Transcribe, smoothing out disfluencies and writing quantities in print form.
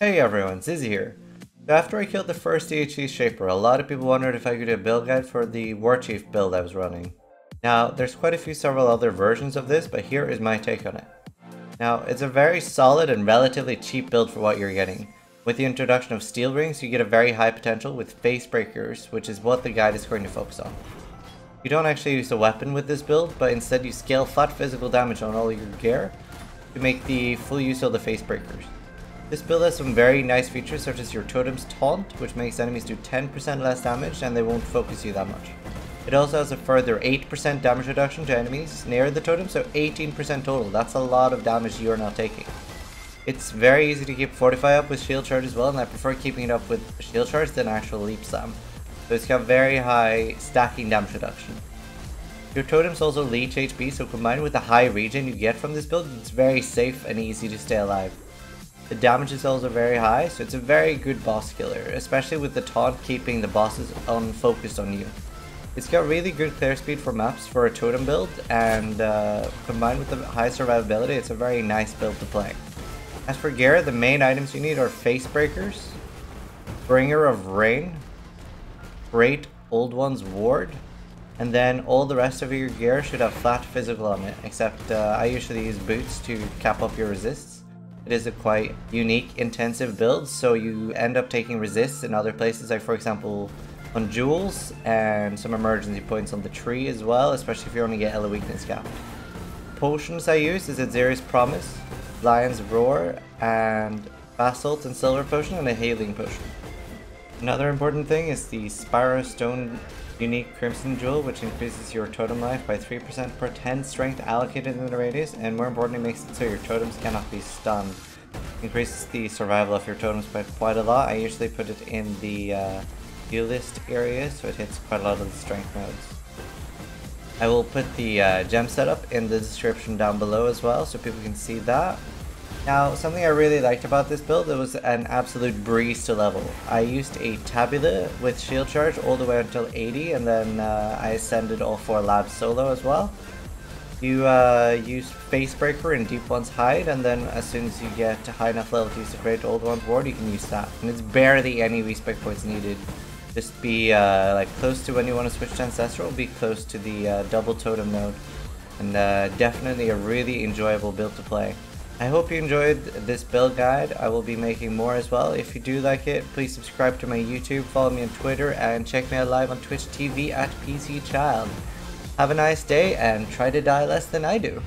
Hey everyone, Zizi here. So after I killed the first DHC Shaper, a lot of people wondered if I could do a build guide for the Warchief build I was running. Now, there's quite a few several other versions of this, but here is my take on it. Now, it's a very solid and relatively cheap build for what you're getting. With the introduction of steel rings, you get a very high potential with Facebreakers, which is what the guide is going to focus on. You don't actually use a weapon with this build, but instead you scale flat physical damage on all your gear to make the full use of the Facebreakers. This build has some very nice features such as your totem's taunt, which makes enemies do 10% less damage and they won't focus you that much. It also has a further 8% damage reduction to enemies near the totem, so 18% total. That's a lot of damage you are now taking. It's very easy to keep fortify up with shield charge as well, and I prefer keeping it up with shield charge than actual leap slam. So it's got very high stacking damage reduction. Your totems also leech HP, so combined with the high regen you get from this build, it's very safe and easy to stay alive. The damage is also very high, so it's a very good boss killer, especially with the taunt keeping the bosses unfocused on you. It's got really good clear speed for maps for a totem build, and combined with the high survivability, it's a very nice build to play. As for gear, the main items you need are Facebreakers, Bringer of Rain, Great Old One's Ward, and then all the rest of your gear should have flat physical on it, except I usually use boots to cap up your resists. It is a quite unique, intensive build, so you end up taking resists in other places, like for example on jewels and some emergency points on the tree as well, especially if you only get Ela weakness cap. Potions I use is Aziri's Promise, Lion's Roar, and Basalt and Silver Potion, and a Healing Potion. Another important thing is the Spyro Stone unique Crimson Jewel, which increases your totem life by 3% per 10 strength allocated in the radius, and more importantly makes it so your totems cannot be stunned. Increases the survival of your totems by quite a lot. I usually put it in the duelist area, so it hits quite a lot of the strength nodes. I will put the gem setup in the description down below as well, so people can see that. Now, something I really liked about this build, it was an absolute breeze to level. I used a Tabula with shield charge all the way until 80, and then I ascended all 4 labs solo as well. You use Facebreaker and Deep One's Hide, and then as soon as you get to high enough level to use the Great Old One's Ward, you can use that. And it's barely any respec points needed. Just be like close to when you want to switch to Ancestral, be close to the double totem node. And definitely a really enjoyable build to play. I hope you enjoyed this build guide. I will be making more as well. If you do like it, please subscribe to my YouTube, follow me on Twitter, and check me out live on Twitch TV at PCChild. Have a nice day and try to die less than I do.